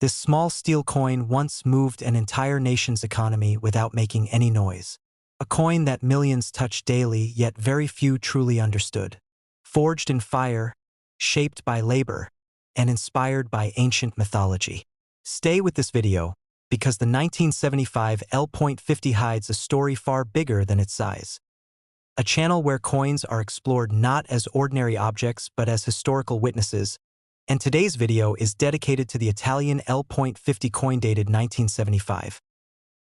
This small steel coin once moved an entire nation's economy without making any noise. A coin that millions touched daily, yet very few truly understood. Forged in fire, shaped by labor, and inspired by ancient mythology. Stay with this video, because the 1975 L.50 hides a story far bigger than its size. A channel where coins are explored not as ordinary objects but as historical witnesses, and today's video is dedicated to the Italian L.50 coin dated 1975.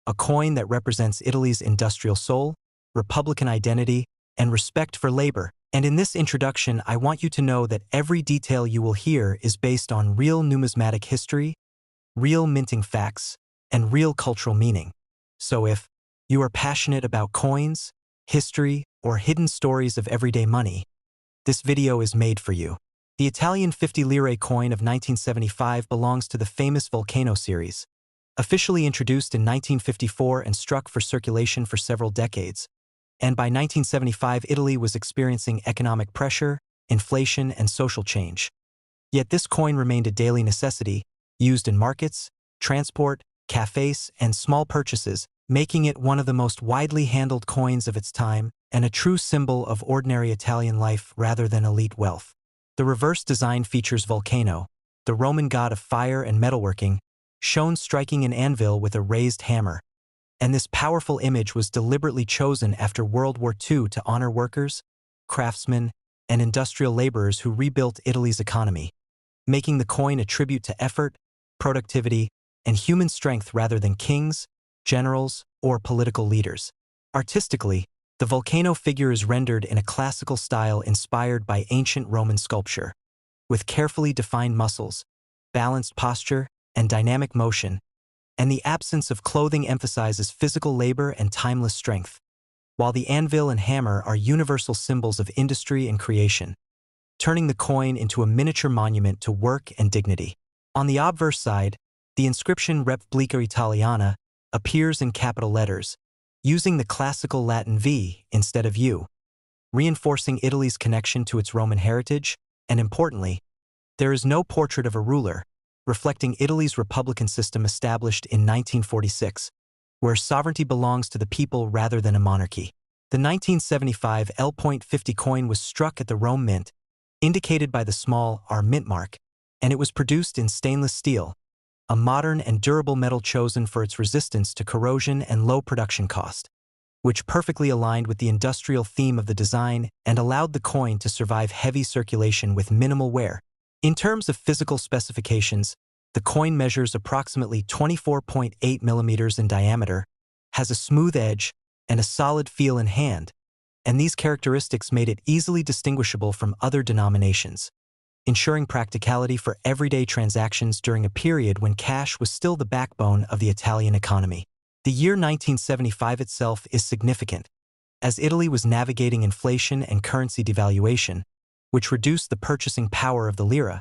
A coin that represents Italy's industrial soul, republican identity, and respect for labor. And in this introduction, I want you to know that every detail you will hear is based on real numismatic history, real minting facts, and real cultural meaning. So if you are passionate about coins, history, or hidden stories of everyday money, this video is made for you. The Italian 50 lire coin of 1975 belongs to the famous Volcano series, officially introduced in 1954 and struck for circulation for several decades. And by 1975, Italy was experiencing economic pressure, inflation, and social change. Yet this coin remained a daily necessity, used in markets, transport, cafes, and small purchases, making it one of the most widely handled coins of its time and a true symbol of ordinary Italian life rather than elite wealth. The reverse design features Volcano, the Roman god of fire and metalworking, shown striking an anvil with a raised hammer. And this powerful image was deliberately chosen after World War II to honor workers, craftsmen, and industrial laborers who rebuilt Italy's economy, making the coin a tribute to effort, productivity, and human strength rather than kings, generals, or political leaders. Artistically, the Volcano figure is rendered in a classical style inspired by ancient Roman sculpture, with carefully defined muscles, balanced posture, and dynamic motion, and the absence of clothing emphasizes physical labor and timeless strength, while the anvil and hammer are universal symbols of industry and creation, turning the coin into a miniature monument to work and dignity. On the obverse side, the inscription Repubblica Italiana appears in capital letters, using the classical Latin V instead of U, reinforcing Italy's connection to its Roman heritage, and importantly, there is no portrait of a ruler, reflecting Italy's republican system established in 1946, where sovereignty belongs to the people rather than a monarchy. The 1975 L.50 coin was struck at the Rome Mint, indicated by the small R mint mark, and it was produced in stainless steel, a modern and durable metal chosen for its resistance to corrosion and low production cost, which perfectly aligned with the industrial theme of the design and allowed the coin to survive heavy circulation with minimal wear. In terms of physical specifications, the coin measures approximately 24.8 millimeters in diameter, has a smooth edge, and a solid feel in hand, and these characteristics made it easily distinguishable from other denominations, ensuring practicality for everyday transactions during a period when cash was still the backbone of the Italian economy. The year 1975 itself is significant, as Italy was navigating inflation and currency devaluation, which reduced the purchasing power of the lira.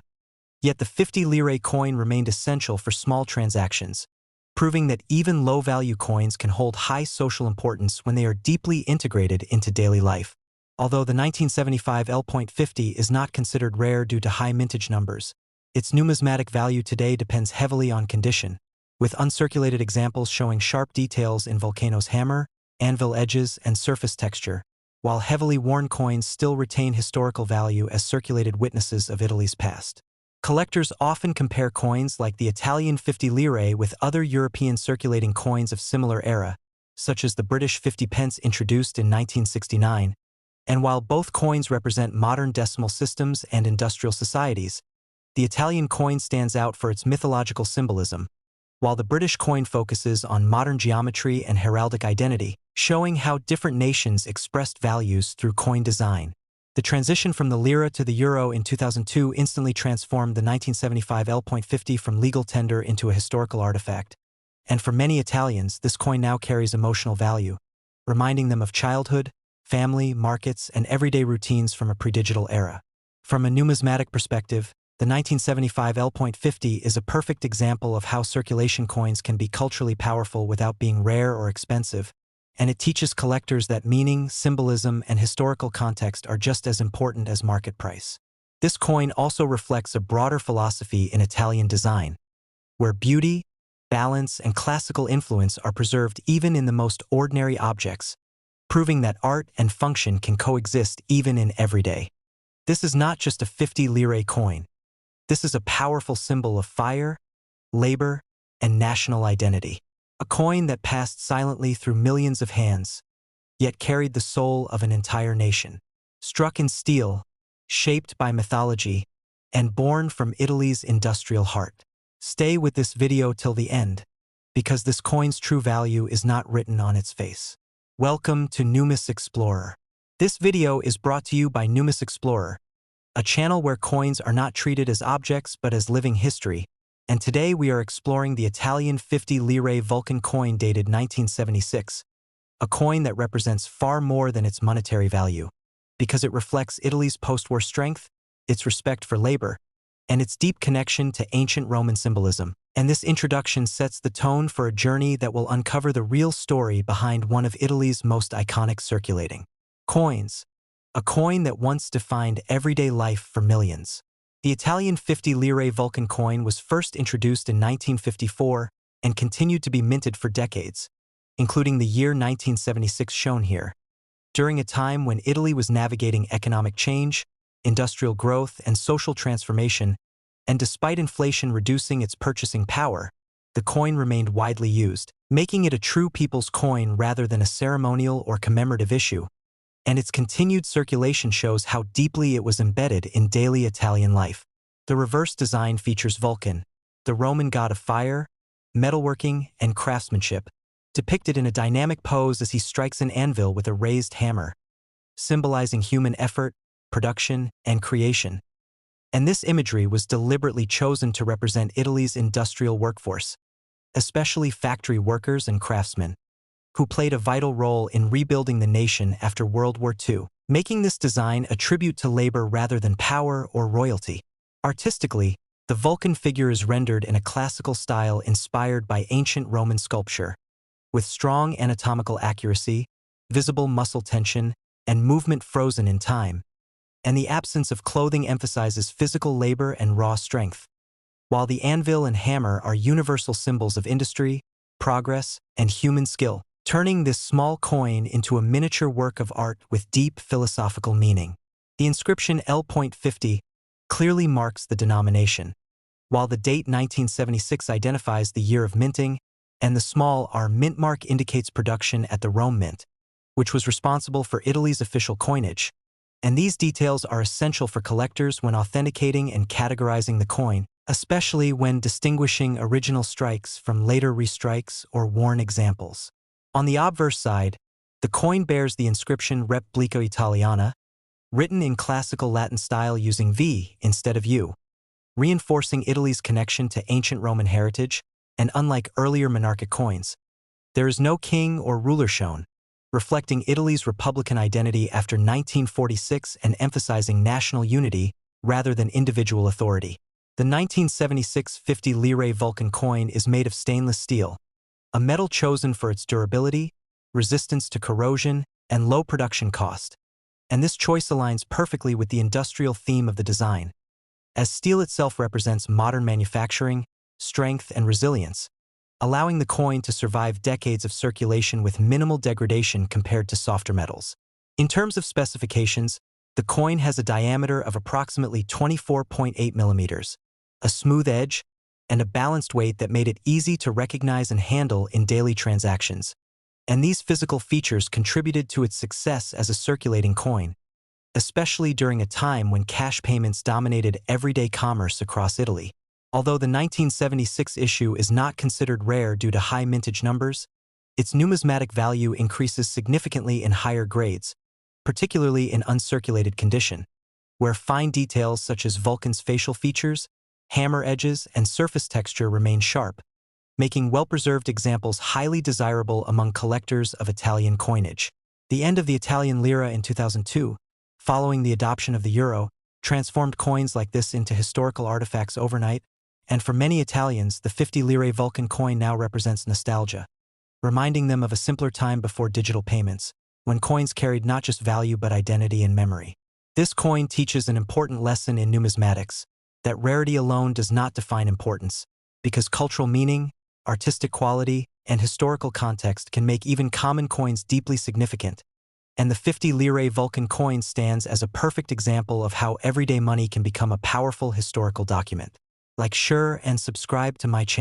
Yet the 50 lire coin remained essential for small transactions, proving that even low-value coins can hold high social importance when they are deeply integrated into daily life. Although the 1975 L.50 is not considered rare due to high mintage numbers, its numismatic value today depends heavily on condition, with uncirculated examples showing sharp details in Volcano's hammer, anvil edges, and surface texture, while heavily worn coins still retain historical value as circulated witnesses of Italy's past. Collectors often compare coins like the Italian 50 lire with other European circulating coins of similar era, such as the British 50 pence introduced in 1969, and while both coins represent modern decimal systems and industrial societies, the Italian coin stands out for its mythological symbolism, while the British coin focuses on modern geometry and heraldic identity, showing how different nations expressed values through coin design. The transition from the lira to the euro in 2002 instantly transformed the 1975 L.50 from legal tender into a historical artifact, and for many Italians, this coin now carries emotional value, reminding them of childhood, family, markets, and everyday routines from a pre-digital era. From a numismatic perspective, the 1975 L.50 is a perfect example of how circulation coins can be culturally powerful without being rare or expensive, and it teaches collectors that meaning, symbolism, and historical context are just as important as market price. This coin also reflects a broader philosophy in Italian design, where beauty, balance, and classical influence are preserved even in the most ordinary objects, proving that art and function can coexist even in everyday. This is not just a 50 lire coin. This is a powerful symbol of fire, labor, and national identity. A coin that passed silently through millions of hands, yet carried the soul of an entire nation. Struck in steel, shaped by mythology, and born from Italy's industrial heart. Stay with this video till the end, because this coin's true value is not written on its face. Welcome to Numis Explorer. This video is brought to you by Numis Explorer, a channel where coins are not treated as objects but as living history, and today we are exploring the Italian 50 lire Vulcan coin dated 1976, a coin that represents far more than its monetary value, because it reflects Italy's post-war strength, its respect for labor, and its deep connection to ancient Roman symbolism. And this introduction sets the tone for a journey that will uncover the real story behind one of Italy's most iconic circulating coins, a coin that once defined everyday life for millions. The Italian 50 lire Vulcan coin was first introduced in 1954 and continued to be minted for decades, including the year 1976 shown here. During a time when Italy was navigating economic change, industrial growth, and social transformation, and despite inflation reducing its purchasing power, the coin remained widely used, making it a true people's coin rather than a ceremonial or commemorative issue, and its continued circulation shows how deeply it was embedded in daily Italian life. The reverse design features Vulcan, the Roman god of fire, metalworking, and craftsmanship, depicted in a dynamic pose as he strikes an anvil with a raised hammer, symbolizing human effort, production, and creation. And this imagery was deliberately chosen to represent Italy's industrial workforce, especially factory workers and craftsmen, who played a vital role in rebuilding the nation after World War II, making this design a tribute to labor rather than power or royalty. Artistically, the Vulcan figure is rendered in a classical style inspired by ancient Roman sculpture, with strong anatomical accuracy, visible muscle tension, and movement frozen in time, and the absence of clothing emphasizes physical labor and raw strength, while the anvil and hammer are universal symbols of industry, progress, and human skill, turning this small coin into a miniature work of art with deep philosophical meaning. The inscription L.50 clearly marks the denomination, while the date 1976 identifies the year of minting, and the small R mint mark indicates production at the Rome Mint, which was responsible for Italy's official coinage. And these details are essential for collectors when authenticating and categorizing the coin, especially when distinguishing original strikes from later restrikes or worn examples. On the obverse side, the coin bears the inscription Repubblica Italiana, written in classical Latin style using V instead of U, reinforcing Italy's connection to ancient Roman heritage, and unlike earlier monarchic coins, there is no king or ruler shown, reflecting Italy's republican identity after 1946 and emphasizing national unity rather than individual authority. The 1976 50 lire Vulcan coin is made of stainless steel, a metal chosen for its durability, resistance to corrosion, and low production cost. And this choice aligns perfectly with the industrial theme of the design, as steel itself represents modern manufacturing, strength, and resilience, allowing the coin to survive decades of circulation with minimal degradation compared to softer metals. In terms of specifications, the coin has a diameter of approximately 24.8 millimeters, a smooth edge, and a balanced weight that made it easy to recognize and handle in daily transactions. And these physical features contributed to its success as a circulating coin, especially during a time when cash payments dominated everyday commerce across Italy. Although the 1976 issue is not considered rare due to high mintage numbers, its numismatic value increases significantly in higher grades, particularly in uncirculated condition, where fine details such as Vulcan's facial features, hammer edges, and surface texture remain sharp, making well-preserved examples highly desirable among collectors of Italian coinage. The end of the Italian lira in 2002, following the adoption of the euro, transformed coins like this into historical artifacts overnight, and for many Italians, the 50 lire Vulcan coin now represents nostalgia, reminding them of a simpler time before digital payments, when coins carried not just value but identity and memory. This coin teaches an important lesson in numismatics, that rarity alone does not define importance, because cultural meaning, artistic quality, and historical context can make even common coins deeply significant, and the 50 lire Vulcan coin stands as a perfect example of how everyday money can become a powerful historical document. Like, share, and subscribe to my channel.